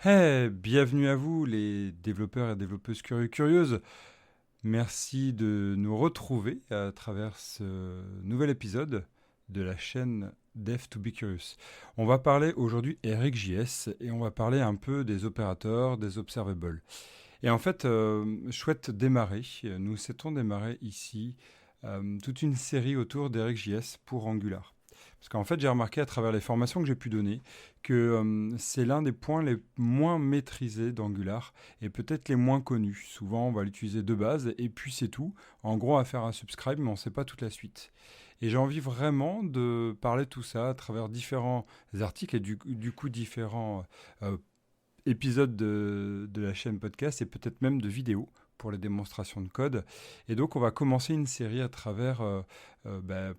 Hey, bienvenue à vous les développeurs et développeuses curieuses. Merci de nous retrouver à travers ce nouvel épisode de la chaîne Dev to be Curious. On va parler aujourd'hui RxJS et on va parler un peu des opérateurs, des observables. Et en fait, je souhaite démarrer, nous souhaitons démarrer ici toute une série autour d'RxJS pour Angular. Parce qu'en fait, j'ai remarqué à travers les formations que j'ai pu donner que c'est l'un des points les moins maîtrisés d'Angular et peut-être les moins connus. Souvent, on va l'utiliser de base et puis c'est tout. En gros, à faire un subscribe, mais on ne sait pas toute la suite. Et j'ai envie vraiment de parler de tout ça à travers différents articles et du coup différents euh, épisodes de la chaîne podcast et peut-être même de vidéos pour les démonstrations de code. Et donc, on va commencer une série à travers,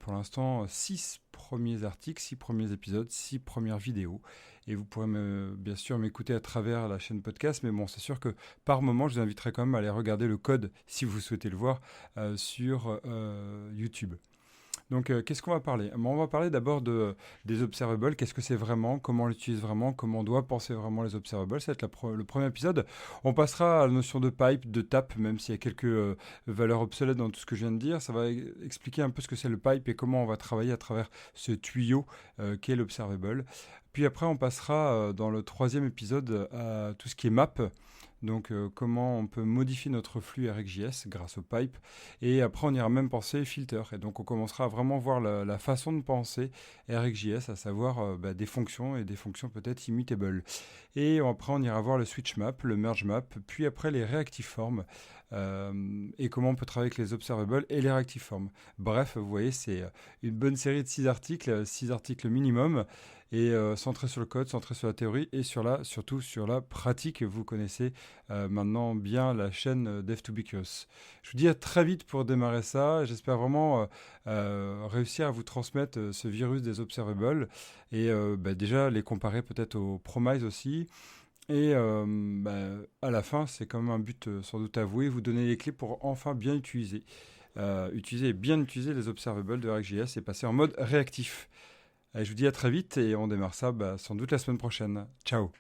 pour l'instant, 6 premiers articles, 6 premiers épisodes, 6 premières vidéos. Et vous pourrez bien sûr m'écouter à travers la chaîne podcast, mais bon, c'est sûr que par moment, je vous inviterai quand même à aller regarder le code, si vous souhaitez le voir, sur YouTube. Donc, qu'est-ce qu'on va parler? On va parler d'abord des observables. Qu'est-ce que c'est vraiment? Comment on l'utilise vraiment? Comment on doit penser vraiment les observables? Ça va être le premier épisode. On passera à la notion de pipe, de tap, même s'il y a quelques valeurs obsolètes dans tout ce que je viens de dire. Ça va expliquer un peu ce que c'est le pipe et comment on va travailler à travers ce tuyau qu'est l'observable. Puis après, on passera dans le troisième épisode à tout ce qui est map. Donc, comment on peut modifier notre flux RxJS grâce au pipe. Et après, on ira même penser filter. Et donc, on commencera à vraiment voir la façon de penser RxJS, à savoir des fonctions et des fonctions peut-être immutables. Et après, on ira voir le switch map, le merge map, puis après les reactive forms et comment on peut travailler avec les observables et les reactive forms. Bref, vous voyez, c'est une bonne série de 6 articles minimum et centré sur le code, centré sur la théorie et surtout sur la pratique. Vous connaissez maintenant bien la chaîne Dev2Bcurious. Je vous dis à très vite pour démarrer ça. J'espère vraiment réussir à vous transmettre ce virus des observables et déjà les comparer peut-être aux Promise aussi. Et à la fin, c'est quand même un but sans doute avoué, vous donner les clés pour enfin bien utiliser les observables de RxJS et passer en mode réactif. Allez, je vous dis à très vite et on démarre ça sans doute la semaine prochaine. Ciao.